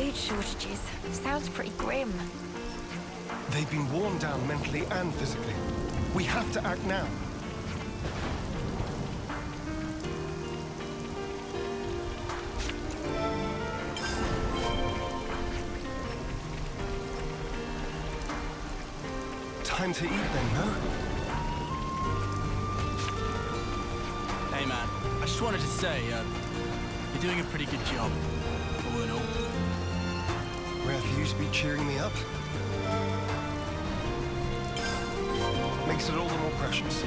Food shortages. Sounds pretty grim. They've been worn down mentally and physically. We have to act now. Time to eat then, no? Hey man, I just wanted to say, you're doing a pretty good job, all in all. Rare for you to be cheering me up. Makes it all the more precious.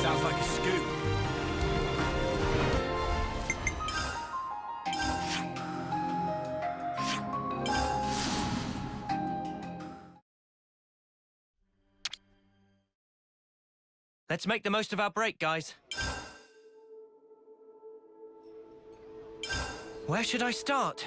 Sounds like a scoop. Let's make the most of our break, guys. Where should I start?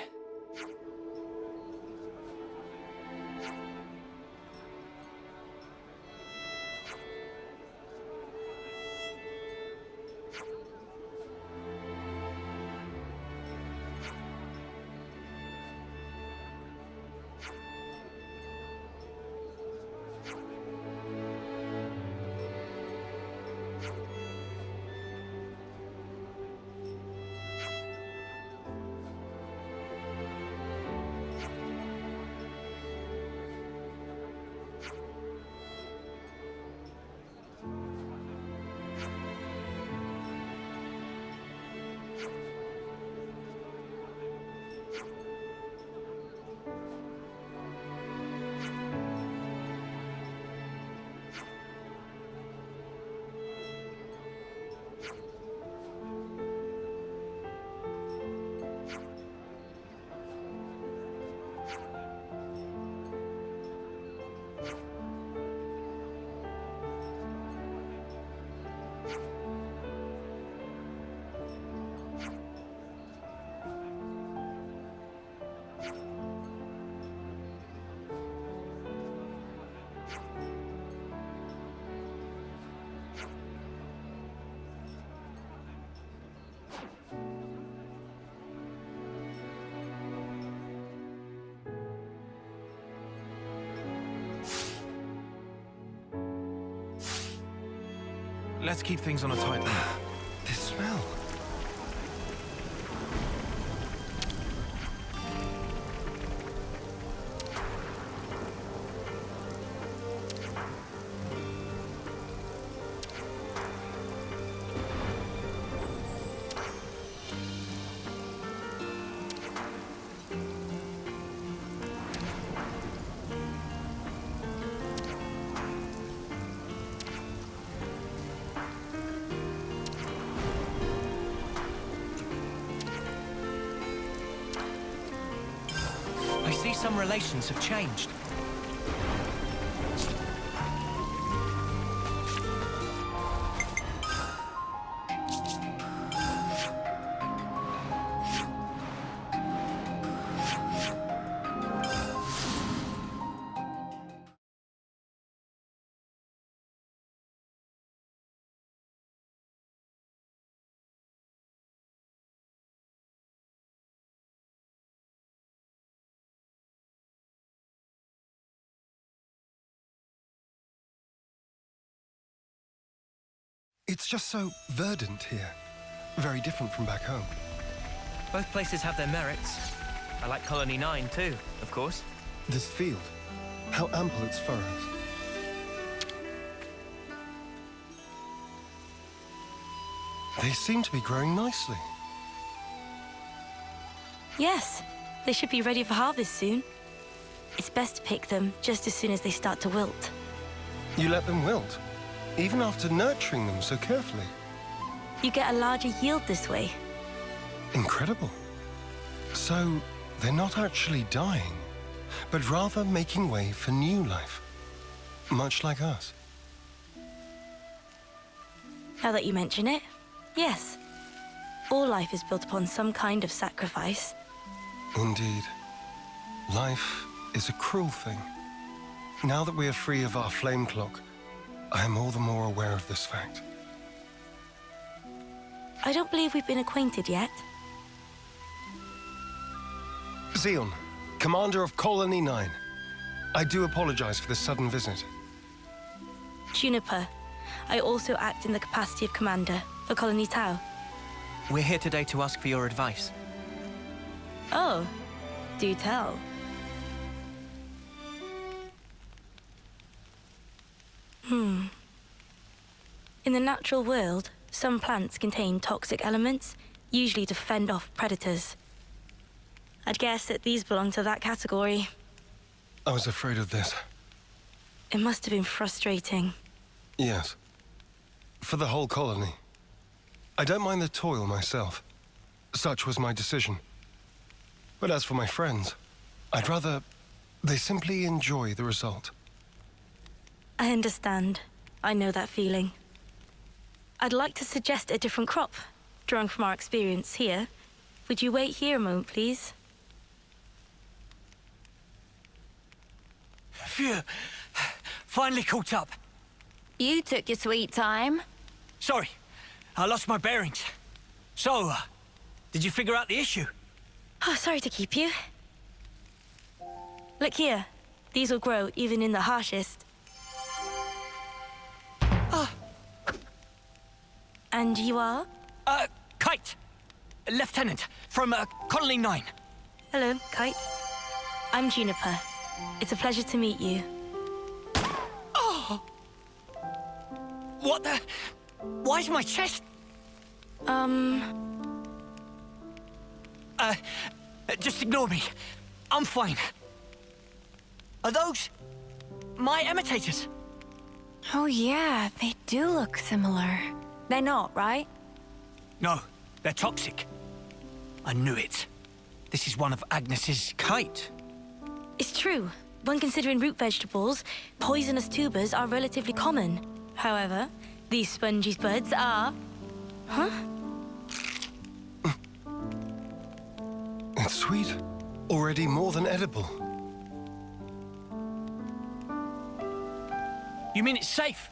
Let's keep things on a tight line. This smell. I see some relations have changed. It's just so verdant here. very different from back home. Both places have their merits. I like Colony 9 too, of course. This field, how ample its furrows. They seem to be growing nicely. Yes, they should be ready for harvest soon. It's best to pick them just as soon as they start to wilt. You let them wilt, even after nurturing them so carefully. You get a larger yield this way. Incredible. So, they're not actually dying, but rather making way for new life. Much like us. Now that you mention it, yes. All life is built upon some kind of sacrifice. Indeed. Life is a cruel thing. Now that we are free of our flame clock, I am all the more aware of this fact. I don't believe we've been acquainted yet. Zeon, commander of Colony 9. I do apologize for this sudden visit. Juniper, I also act in the capacity of commander for Colony Tau. We're here today to ask for your advice. Oh, do tell. In the natural world, some plants contain toxic elements, usually to fend off predators. I'd guess that these belong to that category. I was afraid of this. It must have been frustrating. Yes. For the whole colony. I don't mind the toil myself. Such was my decision. But as for my friends, I'd rather they simply enjoy the result. I understand. I know that feeling. I'd like to suggest a different crop, drawing from our experience here. Would you wait here a moment, please? Phew! Finally caught up. You took your sweet time. Sorry, I lost my bearings. So, did you figure out the issue? Oh, sorry to keep you. Look here. These will grow even in the harshest. And you are? Kite. Lieutenant, from Colony 9. Hello, Kite. I'm Juniper. It's a pleasure to meet you. What the? Why's my chest? Just ignore me. I'm fine. Are those my imitators? Oh yeah, they do look similar. They're not, right? No, they're toxic. I knew it. This is one of Agnes's kite. It's true. When considering root vegetables, poisonous tubers are relatively common. However, these spongy buds are... Huh? It's sweet. Already more than edible. You mean it's safe?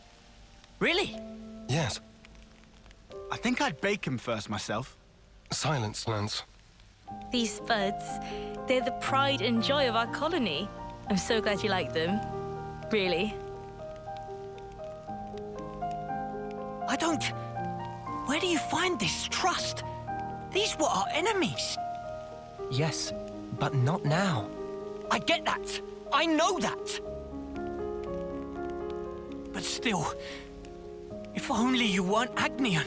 Really? Yes. I think I'd bake him first myself. Silence, Lance. These spuds, they're the pride and joy of our colony. I'm so glad you like them. Really. I don't... Where do you find this trust? These were our enemies. Yes, but not now. I get that. I know that. But still, if only you weren't Agnian.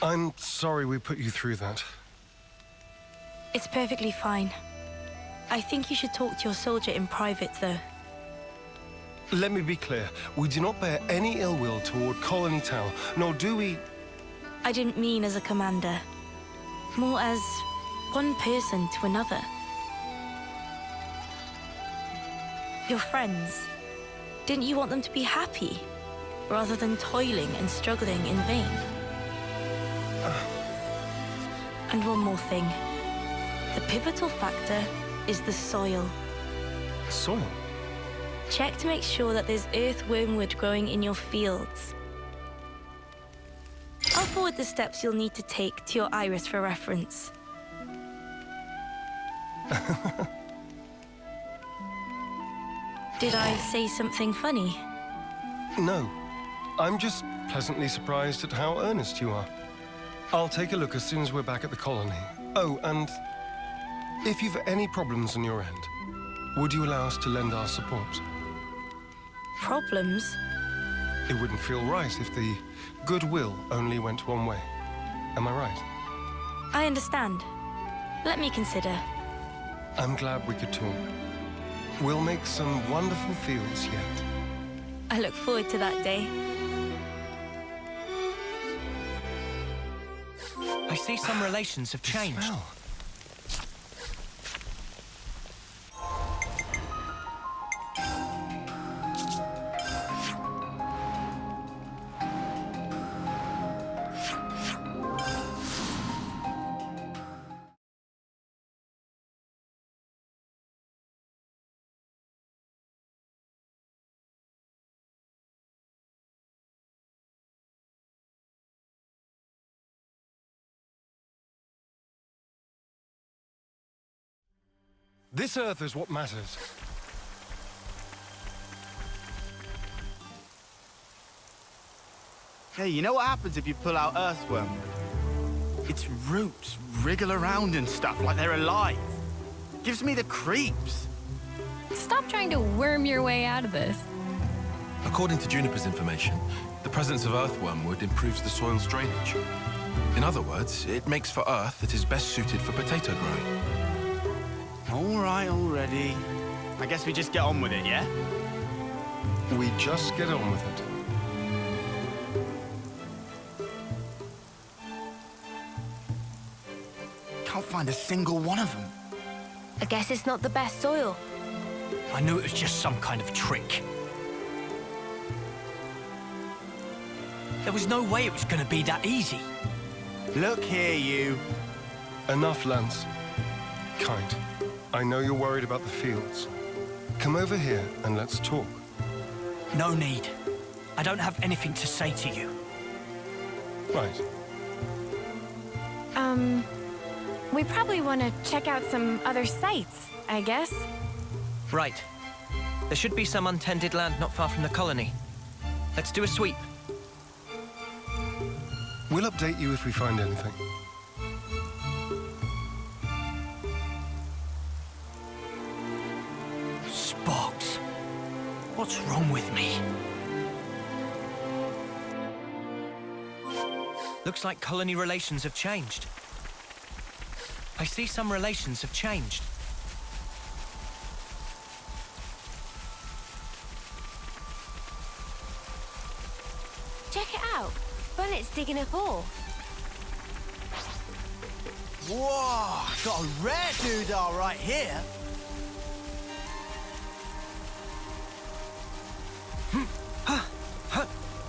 I'm sorry we put you through that. It's perfectly fine. I think you should talk to your soldier in private, though. Let me be clear. We do not bear any ill will toward Colony Tau, nor do we... I didn't mean as a commander. More as one person to another. Your friends. Didn't you want them to be happy, rather than toiling and struggling in vain? And one more thing. The pivotal factor is the soil. Soil? Check to make sure that there's earthwormwood growing in your fields. I'll forward the steps you'll need to take to your iris for reference. Did I say something funny? No, I'm just pleasantly surprised at how earnest you are. I'll take a look as soon as we're back at the colony. Oh, and if you've any problems on your end, would you allow us to lend our support? Problems? It wouldn't feel right if the goodwill only went one way. Am I right? I understand. Let me consider. I'm glad we could talk. We'll make some wonderful fields yet. I look forward to that day. I see some relations have changed. Smell. This Earth is what matters. Hey, you know what happens if you pull out earthworm? Its roots wriggle around and stuff like they're alive. Gives me the creeps. Stop trying to worm your way out of this. According to Juniper's information, the presence of earthwormwood improves the soil's drainage. In other words, it makes for earth that is best suited for potato growing. All right already. I guess we just get on with it, yeah? We just get on with it. Can't find a single one of them. I guess it's not the best soil. I knew it was just some kind of trick. There was no way it was going to be that easy. Look here, you. Enough, Lance. Kite, I know you're worried about the fields. Come over here and let's talk. No need. I don't have anything to say to you. Right. We probably want to check out some other sites, I guess. Right. There should be some untended land not far from the colony. Let's do a sweep. We'll update you if we find anything. Sparks. What's wrong with me? Looks like colony relations have changed. I see some relations have changed. Check it out. Bunnet's digging up ore. Whoa, got a rare doodah right here.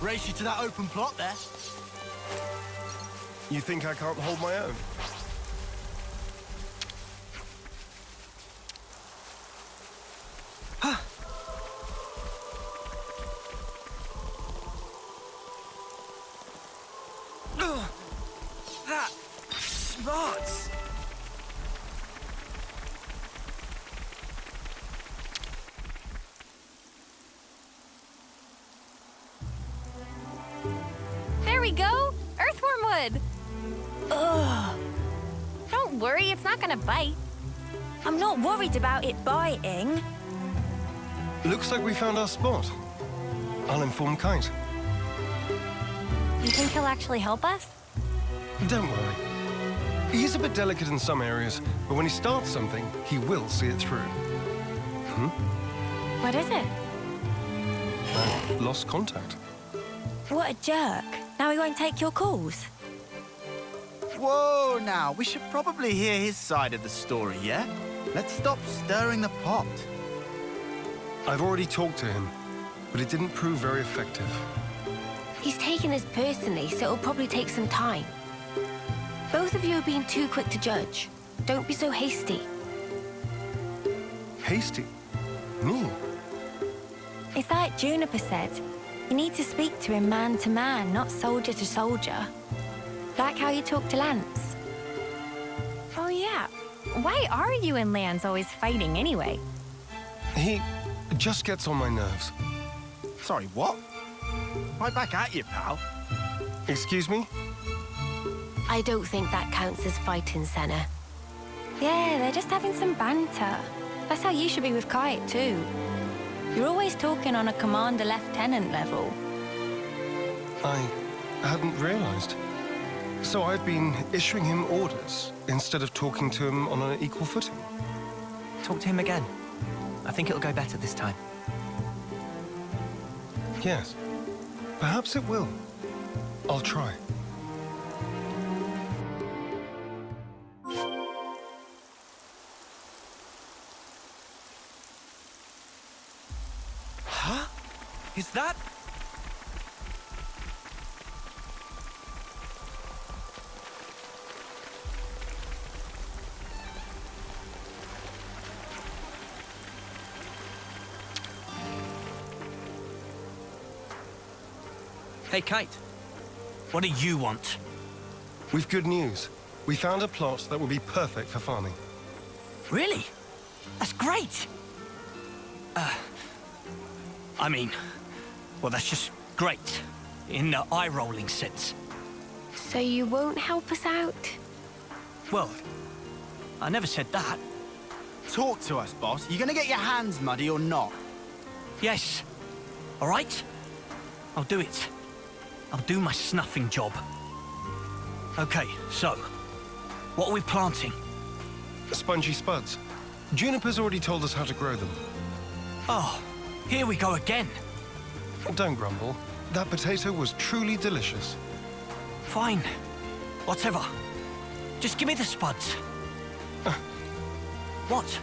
Race you to that open plot there. You think I can't hold my own? That smarts. There we go! Earthwormwood! Ugh. Don't worry, it's not gonna bite. I'm not worried about it biting. Looks like we found our spot. I'll inform Kite. You think he'll actually help us? Don't worry. He's a bit delicate in some areas, but when he starts something, he will see it through. What is it? I've lost contact. What a jerk. Now he won't take your calls. Whoa, now, we should probably hear his side of the story, yeah? Let's stop stirring the pot. I've already talked to him, but it didn't prove very effective. He's taking this personally, so it'll probably take some time. Both of you are being too quick to judge. Don't be so hasty. Hasty? Me? It's like Juniper said. You need to speak to him man to man, not soldier to soldier. Like how you talk to Lance. Oh yeah, Why are you and Lance always fighting anyway? He just gets on my nerves. Sorry, what? Right back at you, pal. Excuse me? I don't think that counts as fighting, Senna. Yeah, they're just having some banter. That's how you should be with Kite, too. You're always talking on a commander-lieutenant level. I hadn't realized. So I've been issuing him orders instead of talking to him on an equal footing. Talk to him again. I think it'll go better this time. Yes. Perhaps it will. I'll try. Huh? Is that... Hey, Kate. What do you want? We've good news. We found a plot that will be perfect for farming. Really? That's great! I mean, well, that's just great, in the eye-rolling sense. So you won't help us out? Well, I never said that. Talk to us, boss. You gonna get your hands muddy or not? Yes. All right? I'll do it. I'll do my snuffing job. Okay, so, what are we planting? Spongy spuds. Juniper's already told us how to grow them. Oh, here we go again. Don't grumble. That potato was truly delicious. Fine. Whatever. Just give me the spuds. What?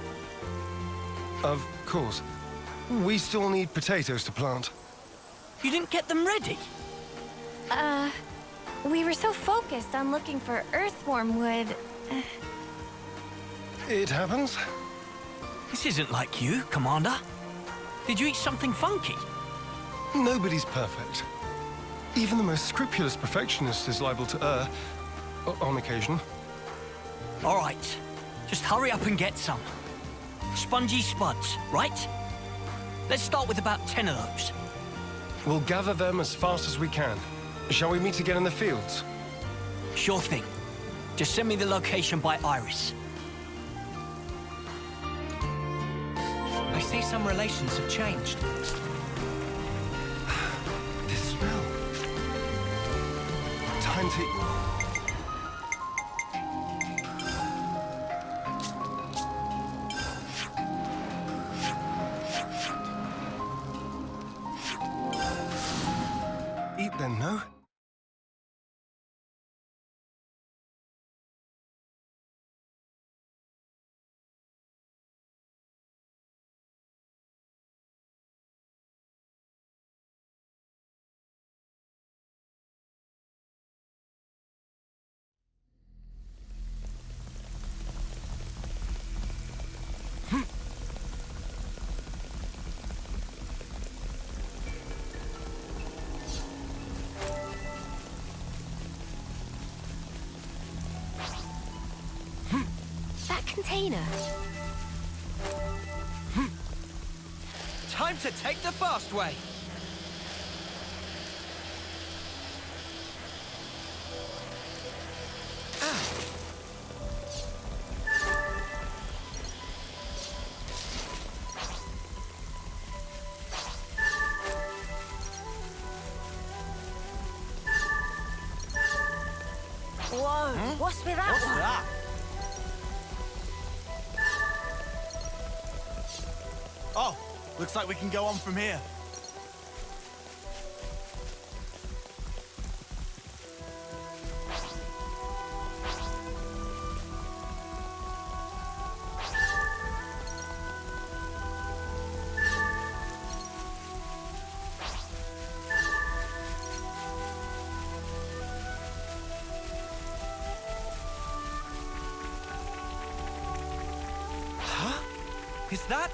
Of course. We still need potatoes to plant. You didn't get them ready? We were so focused on looking for earthworm wood. It happens. This isn't like you, Commander. Did you eat something funky? Nobody's perfect. Even the most scrupulous perfectionist is liable to err, on occasion. All right. Just hurry up and get some. Spongy spuds, right? Let's start with about 10 of those. We'll gather them as fast as we can. Shall we meet again in the fields? Sure thing. Just send me the location by iris. I see some relations have changed. This smell. Time to... eat then, no? That container. Time to take the fast way. Whoa, what's with that What's one? that? Oh, looks like we can go on from here. Huh? Is that...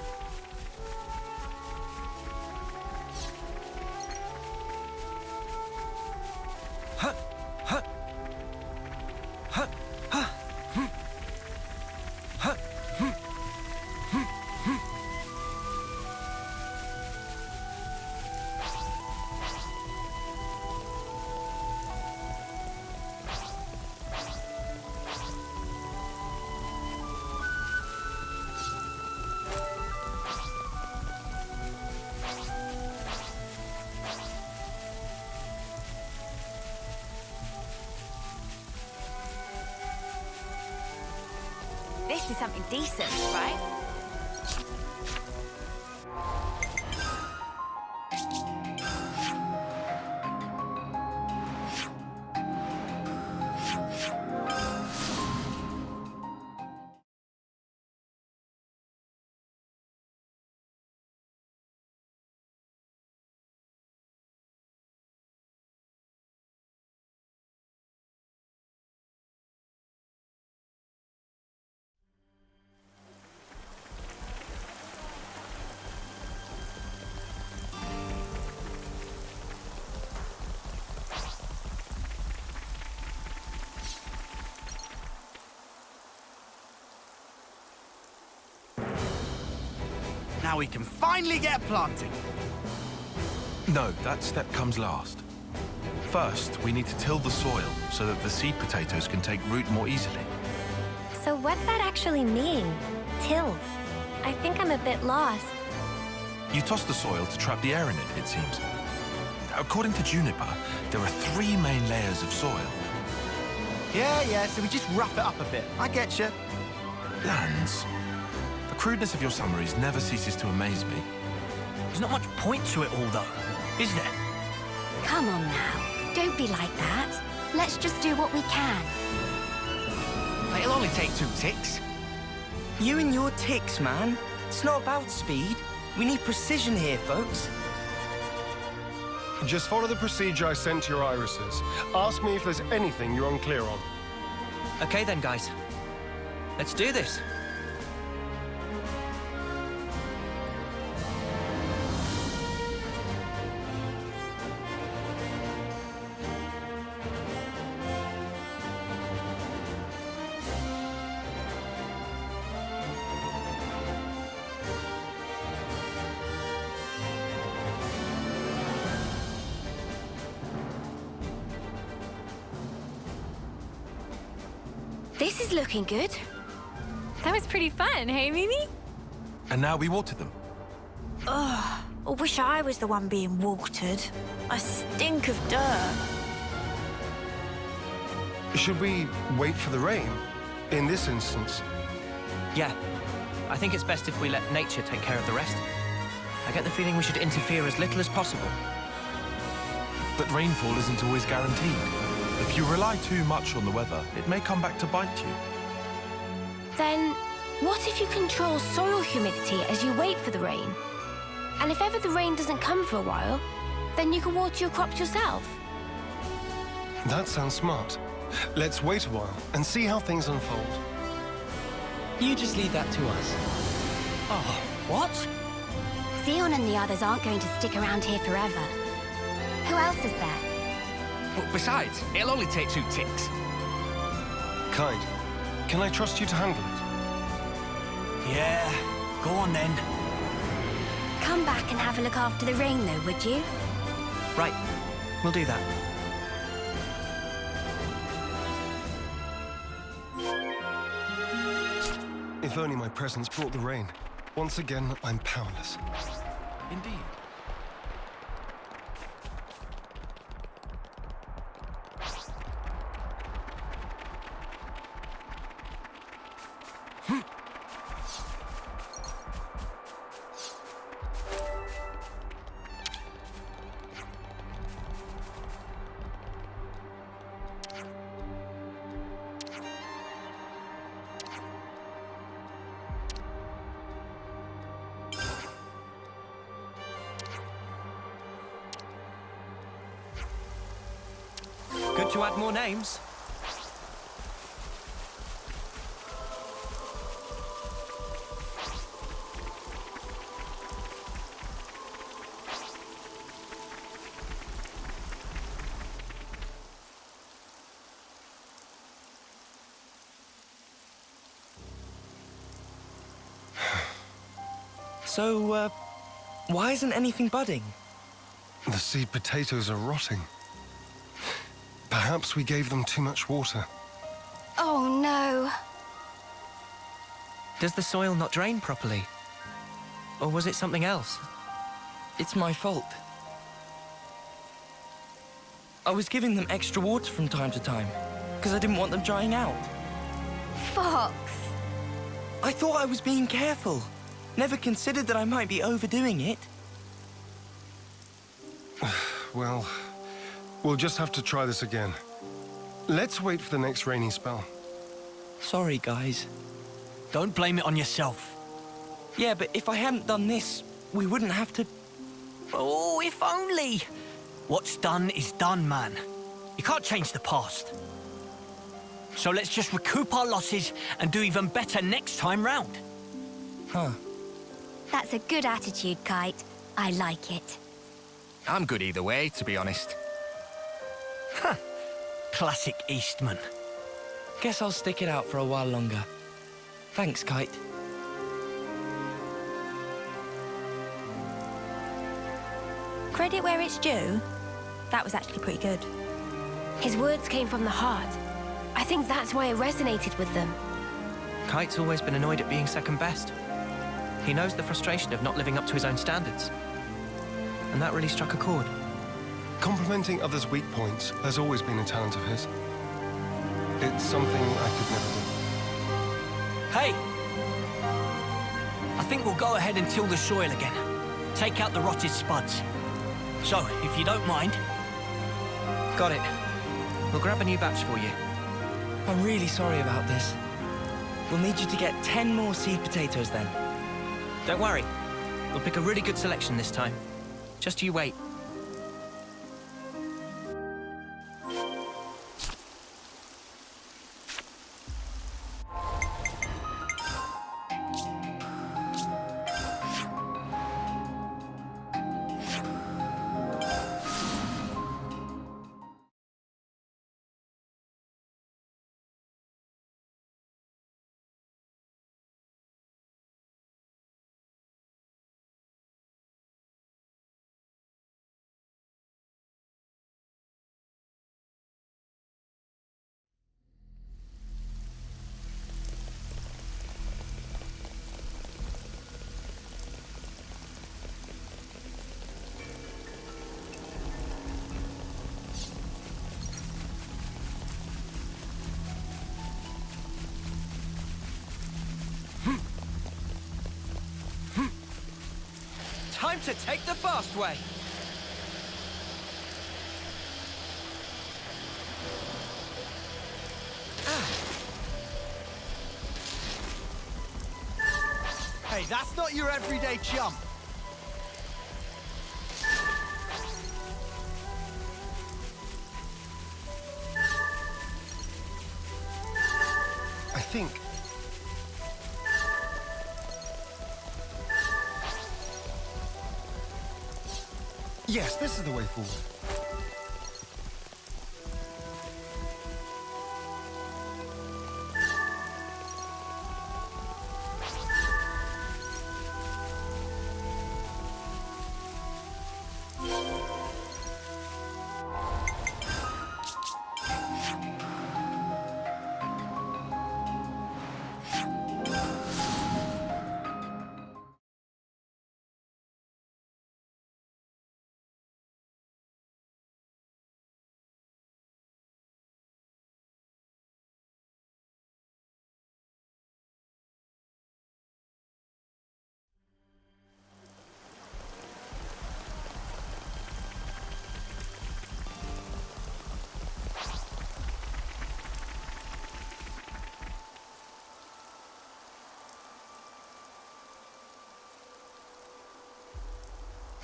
actually something decent, right? Now we can finally get planting. No, that step comes last. First, we need to till the soil so that the seed potatoes can take root more easily. So what's that actually mean? Till? I think I'm a bit lost. You toss the soil to trap the air in it seems. According to Juniper, there are 3 main layers of soil. Yeah, so we just rough it up a bit. I get you. Lands. The crudeness of your summaries never ceases to amaze me. There's not much point to it all, though, is there? Come on now. Don't be like that. Let's just do what we can. It'll only take 2 ticks. You and your ticks, man. It's not about speed. We need precision here, folks. Just follow the procedure I sent to your irises. Ask me if there's anything you're unclear on. Okay then, guys. Let's do this. This is looking good. That was pretty fun, hey, Mimi? And now we water them. I wish I was the one being watered. I stink of dirt. Should we wait for the rain? In this instance? Yeah. I think it's best if we let nature take care of the rest. I get the feeling we should interfere as little as possible. But rainfall isn't always guaranteed. If you rely too much on the weather, it may come back to bite you. Then, what if you control soil humidity as you wait for the rain? And if ever the rain doesn't come for a while, then you can water your crops yourself. That sounds smart. Let's wait a while and see how things unfold. You just leave that to us. Oh, what? Zeon and the others aren't going to stick around here forever. Who else is there? But besides, it'll only take 2 ticks. Kind, can I trust you to handle it? Yeah, go on then. Come back and have a look after the rain, though, would you? Right, we'll do that. If only my presence brought the rain. Once again, I'm powerless. Indeed. Good to add more names. So, why isn't anything budding? The seed potatoes are rotting. Perhaps we gave them too much water. Oh, no. Does the soil not drain properly? Or was it something else? It's my fault. I was giving them extra water from time to time, because I didn't want them drying out. Fox. I thought I was being careful. Never considered that I might be overdoing it. Well, we'll just have to try this again. Let's wait for the next rainy spell. Sorry, guys. Don't blame it on yourself. Yeah, but if I hadn't done this, we wouldn't have to... Oh, if only. What's done is done, man. You can't change the past. So let's just recoup our losses and do even better next time round. Huh. That's a good attitude, Kite. I like it. I'm good either way, to be honest. Classic Eastman. Guess I'll stick it out for a while longer. Thanks, Kite. Credit where it's due. That was actually pretty good. His words came from the heart. I think that's why it resonated with them. Kite's always been annoyed at being second best. He knows the frustration of not living up to his own standards. And that really struck a chord. Complimenting others' weak points has always been a talent of his. It's something I could never do. Hey! I think we'll go ahead and till the soil again. Take out the rotted spuds. So, if you don't mind... Got it. We'll grab a new batch for you. I'm really sorry about this. We'll need you to get 10 more seed potatoes then. Don't worry. We'll pick a really good selection this time. Just you wait. Time to take the fast way! Hey, that's not your everyday jump. I think... Yes, this is the way forward.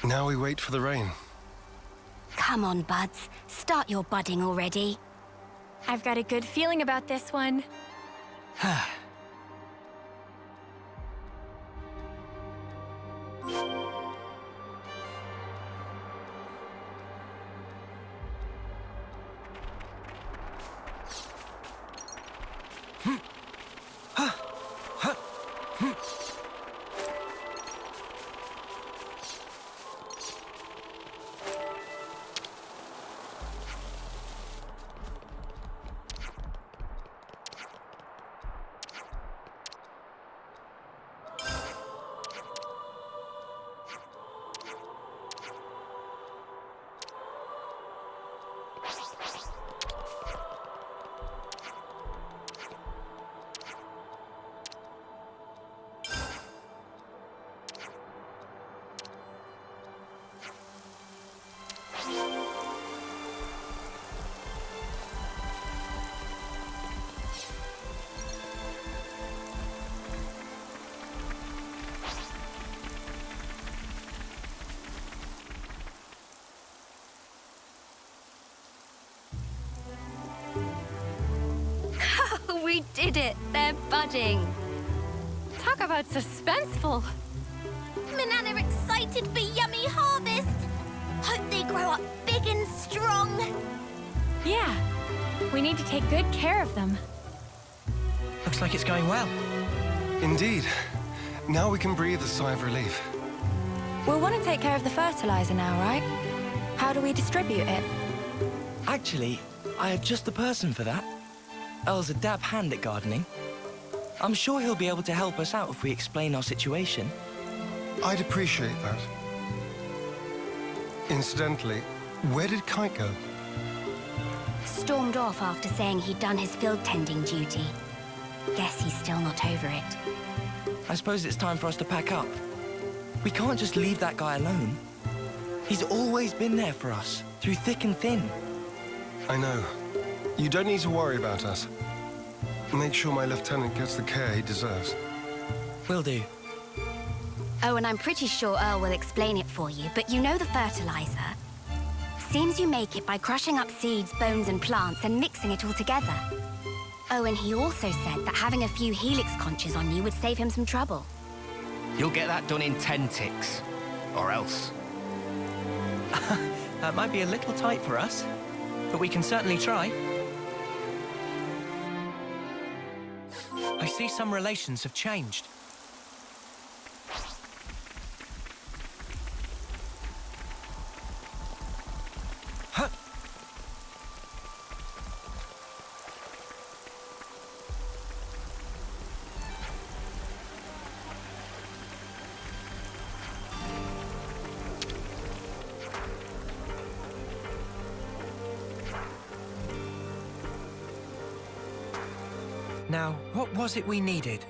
Now we wait for the rain. Come on, buds. Start your budding already. I've got a good feeling about this one. We did it! They're budding! Talk about suspenseful. Manana excited for yummy harvest. Hope they grow up big and strong. Yeah. We need to take good care of them. Looks like it's going well. Indeed. Now we can breathe a sigh of relief. We'll want to take care of the fertilizer now, right? How do we distribute it? Actually, I have just the person for that. Earl's a dab hand at gardening. I'm sure he'll be able to help us out if we explain our situation. I'd appreciate that. Incidentally, where did Kite go? Stormed off after saying he'd done his field tending duty. Guess he's still not over it. I suppose it's time for us to pack up. We can't just leave that guy alone. He's always been there for us, through thick and thin. I know. You don't need to worry about us. Make sure my lieutenant gets the care he deserves. Will do. Oh, and I'm pretty sure Earl will explain it for you, but you know the fertilizer? Seems you make it by crushing up seeds, bones, and plants and mixing it all together. Oh, and he also said that having a few helix conches on you would save him some trouble. You'll get that done in 10 ticks. Or else. That might be a little tight for us, but we can certainly try. I see some relations have changed. Huh. Now, what was it we needed?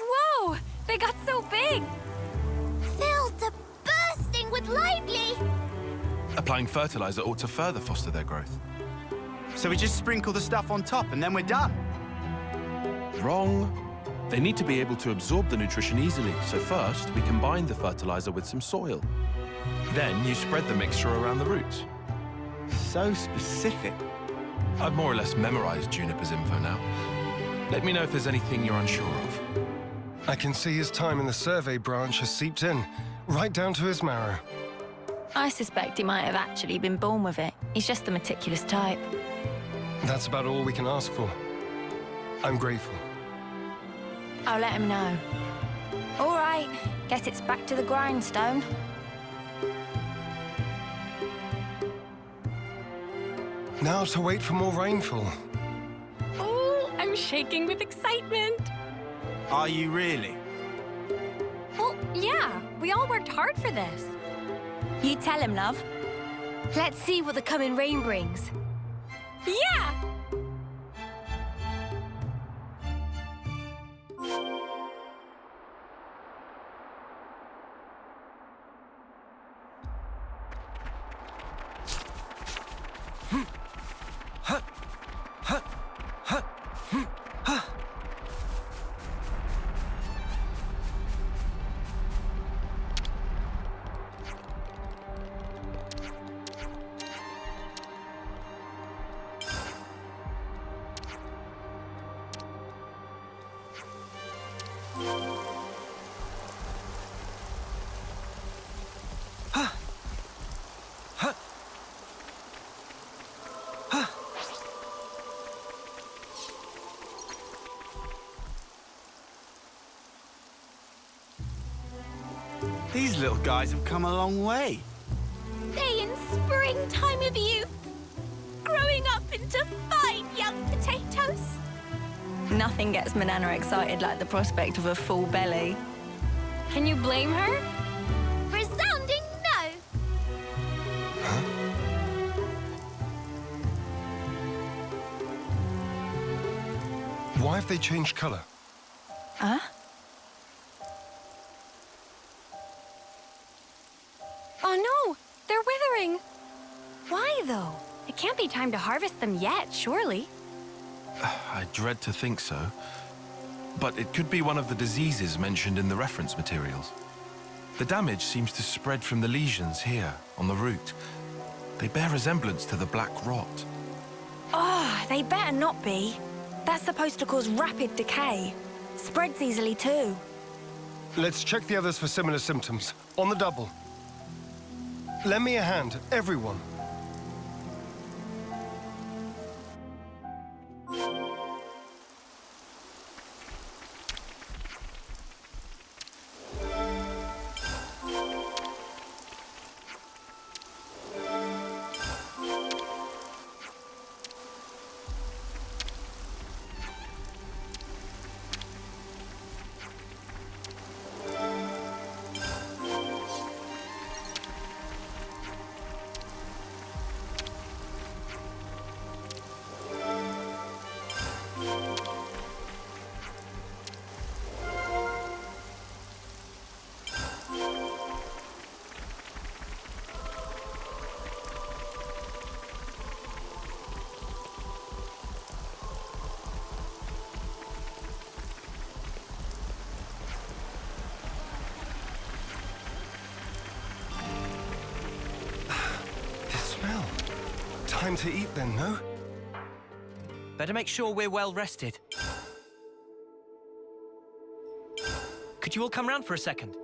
Whoa! They got so big! Filled to bursting with lively! Applying fertilizer ought to further foster their growth. So we just sprinkle the stuff on top and then we're done. Wrong. They need to be able to absorb the nutrition easily, so first we combine the fertilizer with some soil. Then you spread the mixture around the roots. So specific. I've more or less memorized Juniper's info now. Let me know if there's anything you're unsure of. I can see his time in the survey branch has seeped in, right down to his marrow. I suspect he might have actually been born with it. He's just the meticulous type. That's about all we can ask for. I'm grateful. I'll let him know. All right, guess it's back to the grindstone. Now to wait for more rainfall. Oh, I'm shaking with excitement. Are you really? Well, yeah. We all worked hard for this. You tell him, love. Let's see what the coming rain brings. Yeah! These little guys have come a long way. They in springtime of youth, growing up into fine young potatoes. Nothing gets Manana excited like the prospect of a full belly. Can you blame her? Resounding no. Why have they changed color? Huh? Oh no! They're withering! Why, though? It can't be time to harvest them yet, surely. I dread to think so. But it could be one of the diseases mentioned in the reference materials. The damage seems to spread from the lesions here, on the root. They bear resemblance to the black rot. Oh, they better not be. That's supposed to cause rapid decay. Spreads easily too. Let's check the others for similar symptoms. On the double. Lend me a hand, everyone. Time to eat then, no? Better make sure we're well rested. Could you all come round for a second?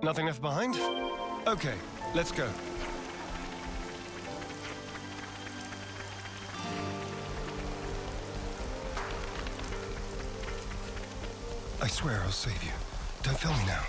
Nothing left behind? Okay, let's go. I swear I'll save you. Don't fail me now.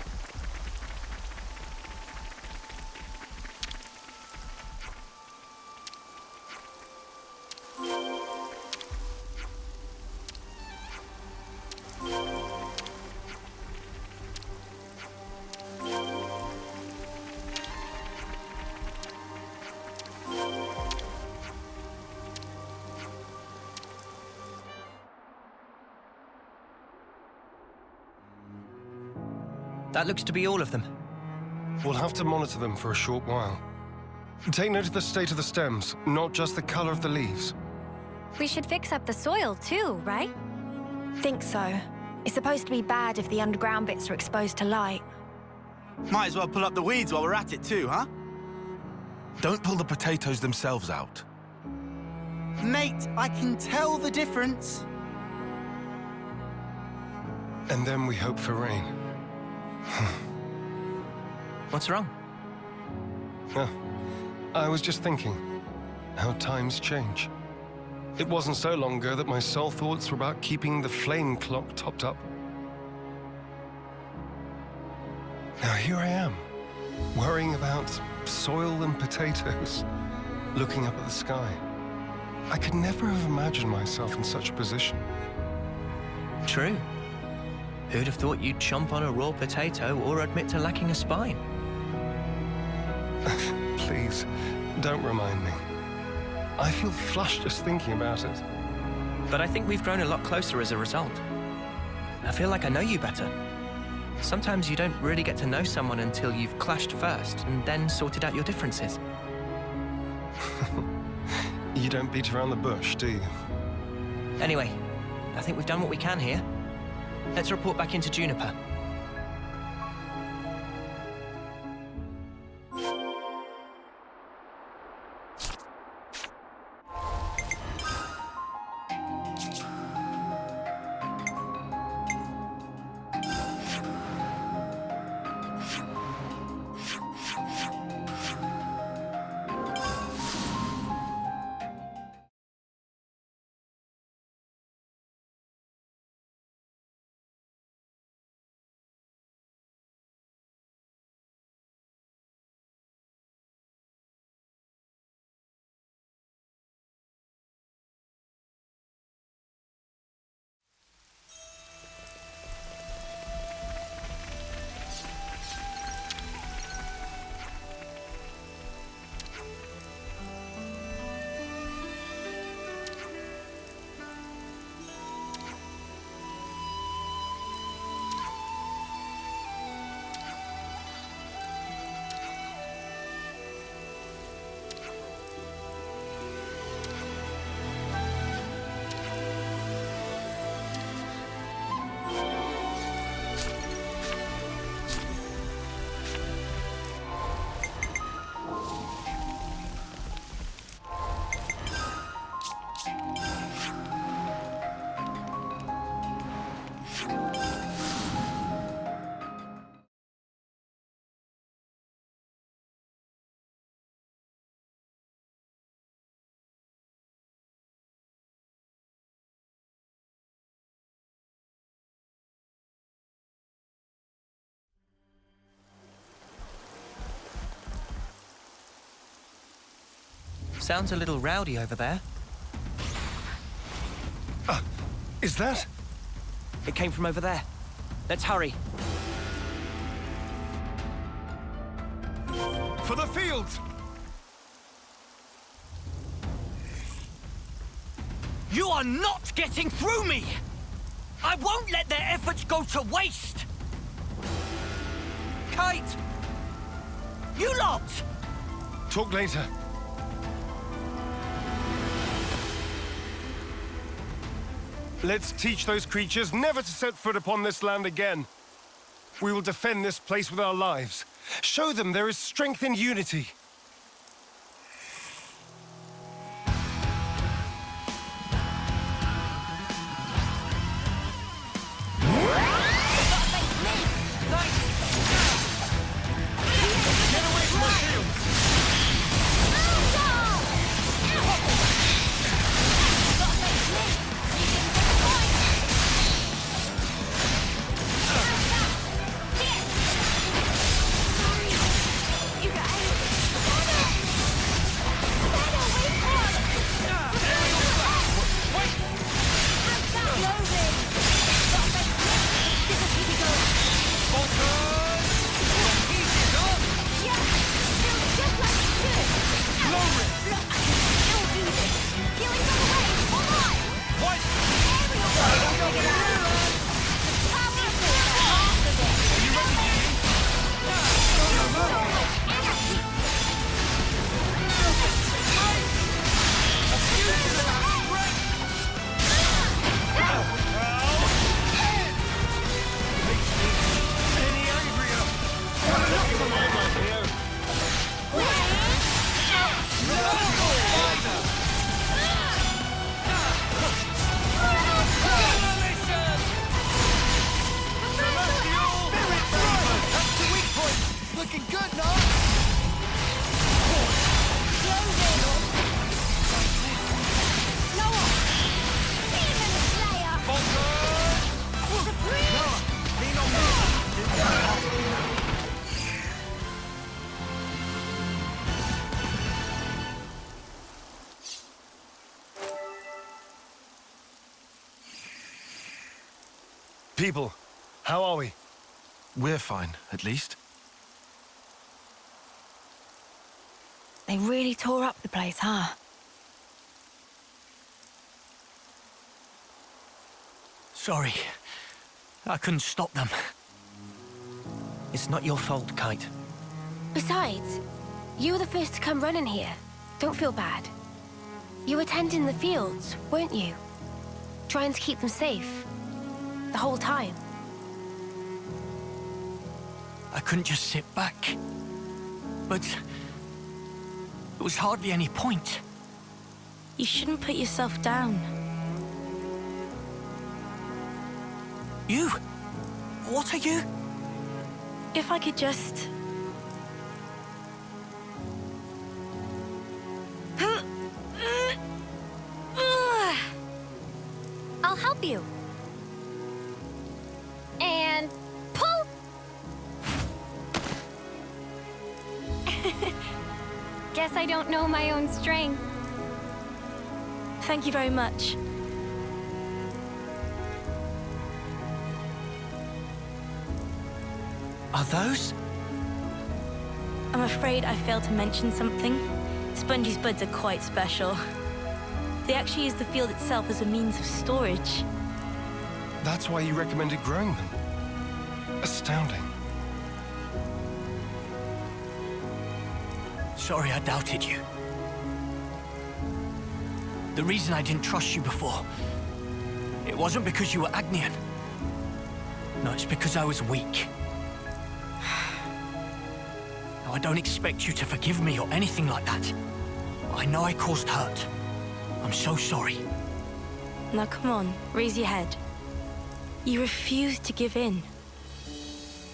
That looks to be all of them. We'll have to monitor them for a short while. Take note of the state of the stems, not just the color of the leaves. We should fix up the soil too, right? Think so. It's supposed to be bad if the underground bits are exposed to light. Might as well pull up the weeds while we're at it too, huh? Don't pull the potatoes themselves out. Mate, I can tell the difference. And then we hope for rain. What's wrong? Oh, I was just thinking how times change. It wasn't so long ago that my sole thoughts were about keeping the flame clock topped up. Now here I am, worrying about soil and potatoes, looking up at the sky. I could never have imagined myself in such a position. True. Who'd have thought you'd chomp on a raw potato or admit to lacking a spine? Please, don't remind me. I feel flushed just thinking about it. But I think we've grown a lot closer as a result. I feel like I know you better. Sometimes you don't really get to know someone until you've clashed first and then sorted out your differences. You don't beat around the bush, do you? Anyway, I think we've done what we can here. Let's report back into Juniper. Sounds a little rowdy over there. Is that? It came from over there. Let's hurry. For the fields! You are not getting through me! I won't let their efforts go to waste! Kite! You lot! Talk later. Let's teach those creatures never to set foot upon this land again. We will defend this place with our lives. Show them there is strength in unity. People, how are we? We're fine, at least. They really tore up the place, huh? Sorry. I couldn't stop them. It's not your fault, Kite. Besides, you were the first to come running here. Don't feel bad. You were tending the fields, weren't you? Trying to keep them safe. The whole time. I couldn't just sit back. But there was hardly any point. You shouldn't put yourself down. You? What are you? If I could just... I'll help you. And pull! Guess I don't know my own strength. Thank you very much. Are those? I'm afraid I failed to mention something. Spongy's buds are quite special. They actually use the field itself as a means of storage. That's why you recommended growing them. Astounding. Sorry I doubted you. The reason I didn't trust you before, it wasn't because you were Agnian. No, it's because I was weak. Now, I don't expect you to forgive me or anything like that. I know I caused hurt. I'm so sorry. Now come on, raise your head. You refused to give in.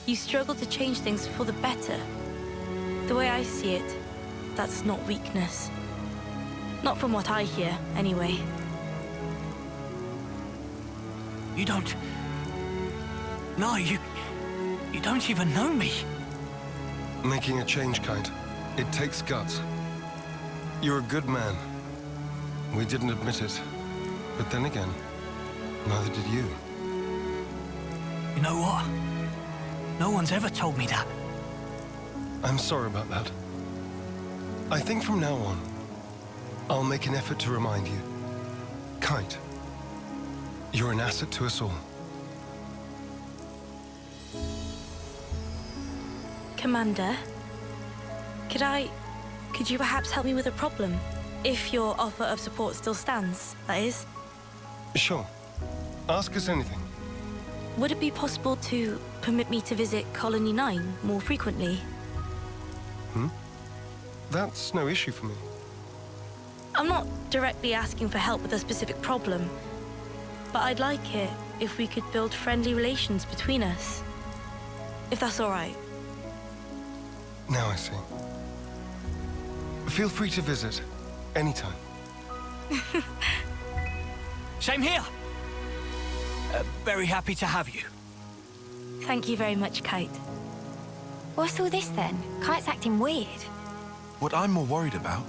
You struggled to change things for the better. The way I see it, that's not weakness. Not from what I hear, anyway. You don't... No, you don't even know me. Making a change, Kite. It takes guts. You're a good man. We didn't admit it. But then again, neither did you. You know what? No one's ever told me that. I'm sorry about that. I think from now on, I'll make an effort to remind you. Kite, you're an asset to us all. Commander, could you perhaps help me with a problem? If your offer of support still stands, that is. Sure. Ask us anything. Would it be possible to permit me to visit Colony 9 more frequently? That's no issue for me. I'm not directly asking for help with a specific problem, but I'd like it if we could build friendly relations between us. If that's all right. Now I see. Feel free to visit anytime. Same here. Very happy to have you. Thank you very much, Kite. What's all this then? Kite's acting weird. What I'm more worried about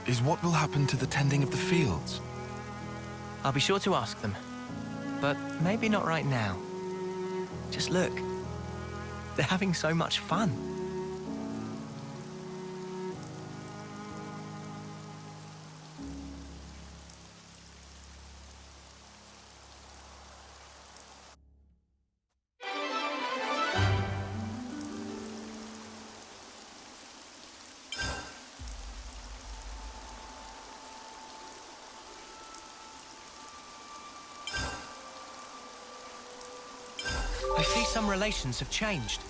is what will happen to the tending of the fields. I'll be sure to ask them. But maybe not right now. Just look. They're having so much fun. I see some relations have changed.